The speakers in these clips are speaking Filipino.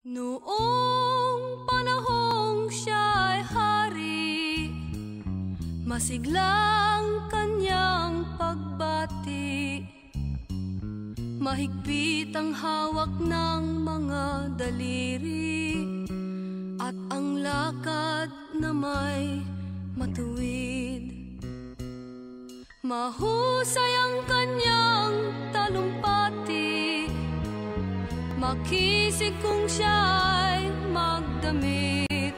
Noong panahong siya'y hari, masiglang kanyang pagbati. Mahigpit ang hawak ng mga daliri, at ang lakad na may matuwid. Mahusay ang kanyang talumpati, makisig kung siya'y magdamit.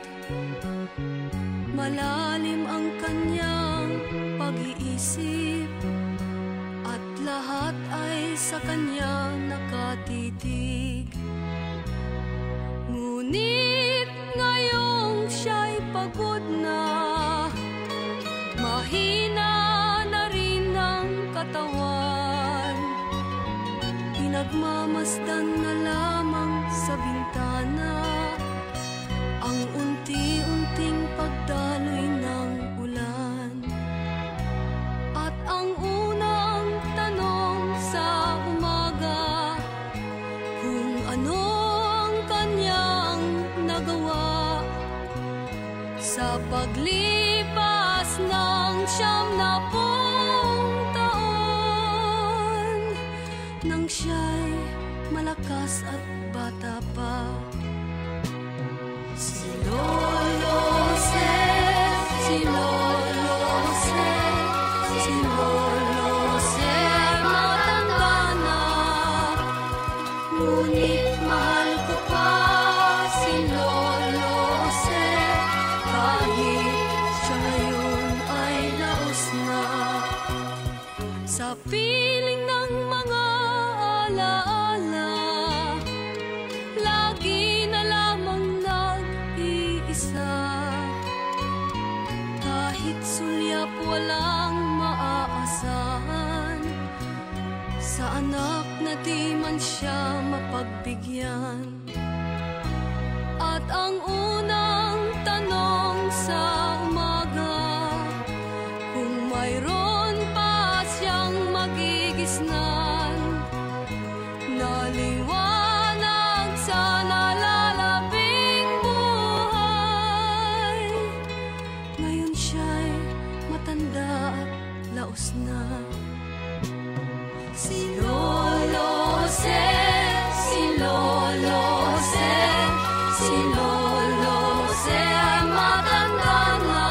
Malalim ang kanyang pag-iisip, at lahat ay sa kanya nakatitig. Ngunit ngayong siya'y pagod na, mahina na rin ang katawan. Nagmamasdan na lamang sa bintana ang unti-unting pagdaloy ng ulan. At ang unang tanong sa umaga, kung ano ang kanyang nagawa sa paglipas ng 90 taon, nang siya'y malakas at bata pa. Si Lolo Jose, si Lolo Jose, si Lolo Jose, matanda na. Ngunit mahal ko pa si Lolo Jose, kahit siya ngayon ay laos na. Sa piling ng mga alaala, lagi na lamang nag-iisa. Kahit sulyap walang maaasahan, sa anak na di man siya mapagbigyan. At ang unang tanong sa umaga, kung mayroon pa siyang magigisnan, naliwanag sa nalalabing buhay. Ngayon siya'y matanda at laos na. Si Lolo Jose, si Lolo Jose, si Lolo Jose ay matanda na.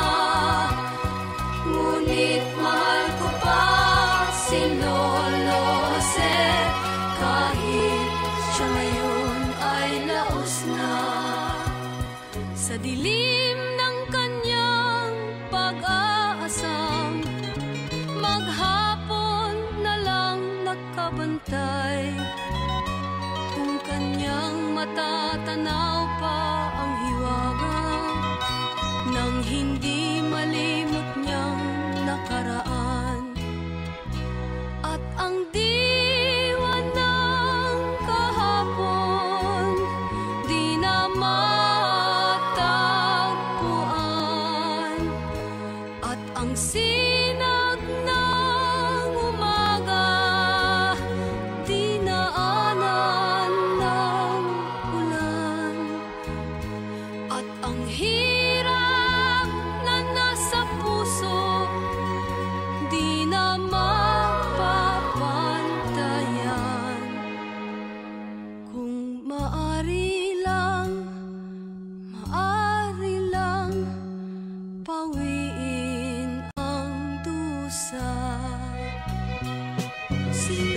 Ngunit mahal ko pa si Lolo Jose, kahit siya ngayon ay laos na. Sa dilim ng kanyang pag-aasam, maghapon na lang nakabantay. Kung kanyang matatanaw pa ang hiwaga nang hindi malimot niyang nakaraan. At ang diwa ng kahapon di na matagpuan. At ang sinag ng umaga di naanan ng ulan. At ang hirap na nasa puso di na mapapantayan. Kung maari lang pawiin ang dusa. Si